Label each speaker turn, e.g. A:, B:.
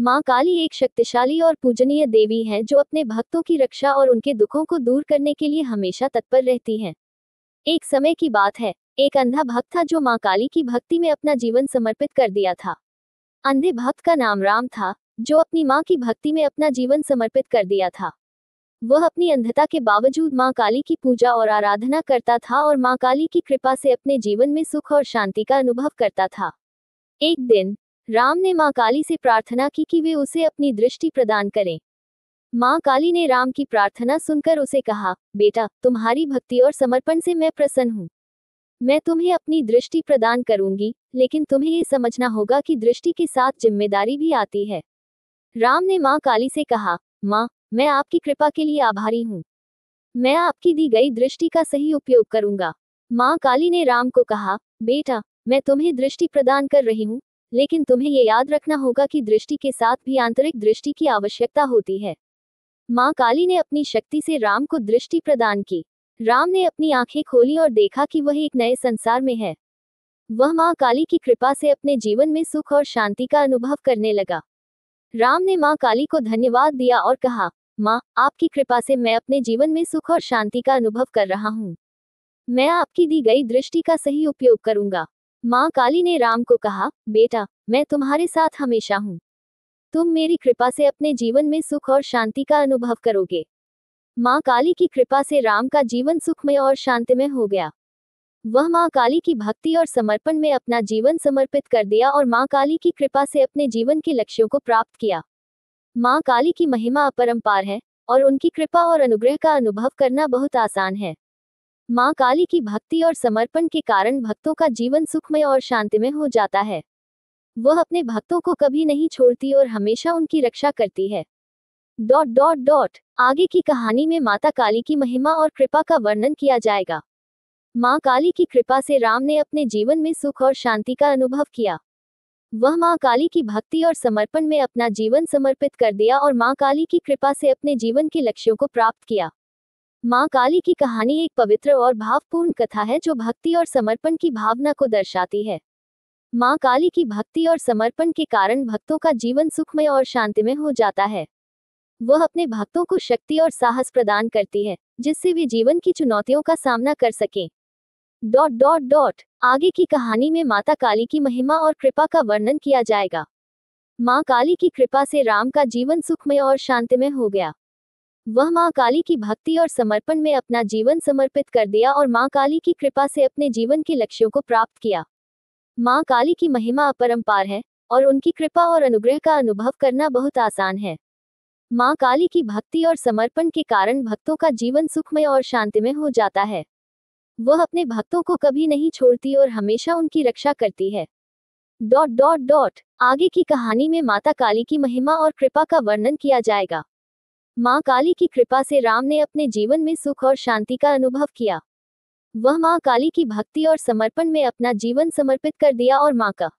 A: माँ काली एक शक्तिशाली और पूजनीय देवी हैं जो अपने भक्तों की रक्षा और उनके दुखों को दूर करने के लिए हमेशा तत्पर रहती हैं। एक समय की बात है, एक अंधा भक्त था जो माँ काली की भक्ति में अपना जीवन समर्पित कर दिया था। अंधे भक्त का नाम राम था, जो अपनी माँ की भक्ति में अपना जीवन समर्पित कर दिया था। वह अपनी अंधता के बावजूद माँ काली की पूजा और आराधना करता था और माँ काली की कृपा से अपने जीवन में सुख और शांति का अनुभव करता था। एक दिन राम ने माँ काली से प्रार्थना की कि वे उसे अपनी दृष्टि प्रदान करें। माँ काली ने राम की प्रार्थना सुनकर उसे कहा, बेटा, तुम्हारी भक्ति और समर्पण से मैं प्रसन्न हूँ। मैं तुम्हें अपनी दृष्टि प्रदान करूंगी, लेकिन तुम्हें ये समझना होगा कि दृष्टि के साथ जिम्मेदारी भी आती है। राम ने माँ काली से कहा, माँ, मैं आपकी कृपा के लिए आभारी हूँ। मैं आपकी दी गई दृष्टि का सही उपयोग करूंगा। माँ काली ने राम को कहा, बेटा, मैं तुम्हें दृष्टि प्रदान कर रही हूँ, लेकिन तुम्हें ये याद रखना होगा कि दृष्टि के साथ भी आंतरिक दृष्टि की आवश्यकता होती है। माँ काली ने अपनी शक्ति से राम को दृष्टि प्रदान की। राम ने अपनी आंखें खोली और देखा कि वह एक नए संसार में है। वह माँ काली की कृपा से अपने जीवन में सुख और शांति का अनुभव करने लगा। राम ने माँ काली को धन्यवाद दिया और कहा, माँ, आपकी कृपा से मैं अपने जीवन में सुख और शांति का अनुभव कर रहा हूँ। मैं आपकी दी गई दृष्टि का सही उपयोग करूंगा। माँ काली ने राम को कहा, बेटा, मैं तुम्हारे साथ हमेशा हूँ। तुम मेरी कृपा से अपने जीवन में सुख और शांति का अनुभव करोगे। माँ काली की कृपा से राम का जीवन सुखमय और शांतिमय हो गया। वह माँ काली की भक्ति और समर्पण में अपना जीवन समर्पित कर दिया और माँ काली की कृपा से अपने जीवन के लक्ष्यों को प्राप्त किया। माँ काली की महिमा अपरंपार है और उनकी कृपा और अनुग्रह का अनुभव करना बहुत आसान है। माँ काली की भक्ति और समर्पण के कारण भक्तों का जीवन सुखमय और शांतिमय हो जाता है। वह अपने भक्तों को कभी नहीं छोड़ती और हमेशा उनकी रक्षा करती है। आगे की कहानी में माता काली की महिमा और कृपा का वर्णन किया जाएगा। माँ काली की कृपा से राम ने अपने जीवन में सुख और शांति का अनुभव किया। वह माँ काली की भक्ति और समर्पण में अपना जीवन समर्पित कर दिया और माँ काली की कृपा से अपने जीवन के लक्ष्यों को प्राप्त किया। माँ काली की कहानी एक पवित्र और भावपूर्ण कथा है जो भक्ति और समर्पण की भावना को दर्शाती है। माँ काली की भक्ति और समर्पण के कारण भक्तों का जीवन सुखमय और शांतिमय हो जाता है। वह अपने भक्तों को शक्ति और साहस प्रदान करती है, जिससे वे जीवन की चुनौतियों का सामना कर सकें। आगे की कहानी में माता काली की महिमा और कृपा का वर्णन किया जाएगा। माँ काली की कृपा से राम का जीवन सुखमय और शांतिमय हो गया। वह माँ काली की भक्ति और समर्पण में अपना जीवन समर्पित कर दिया और माँ काली की कृपा से अपने जीवन के लक्ष्यों को प्राप्त किया। माँ काली की महिमा अपरंपार है और उनकी कृपा और अनुग्रह का अनुभव करना बहुत आसान है। माँ काली की भक्ति और समर्पण के कारण भक्तों का जीवन सुखमय और शांतिमय हो जाता है। वह अपने भक्तों को कभी नहीं छोड़ती और हमेशा उनकी रक्षा करती है। आगे की कहानी में माता काली की महिमा और कृपा का वर्णन किया जाएगा। माँ काली की कृपा से राम ने अपने जीवन में सुख और शांति का अनुभव किया। वह माँ काली की भक्ति और समर्पण में अपना जीवन समर्पित कर दिया और माँ का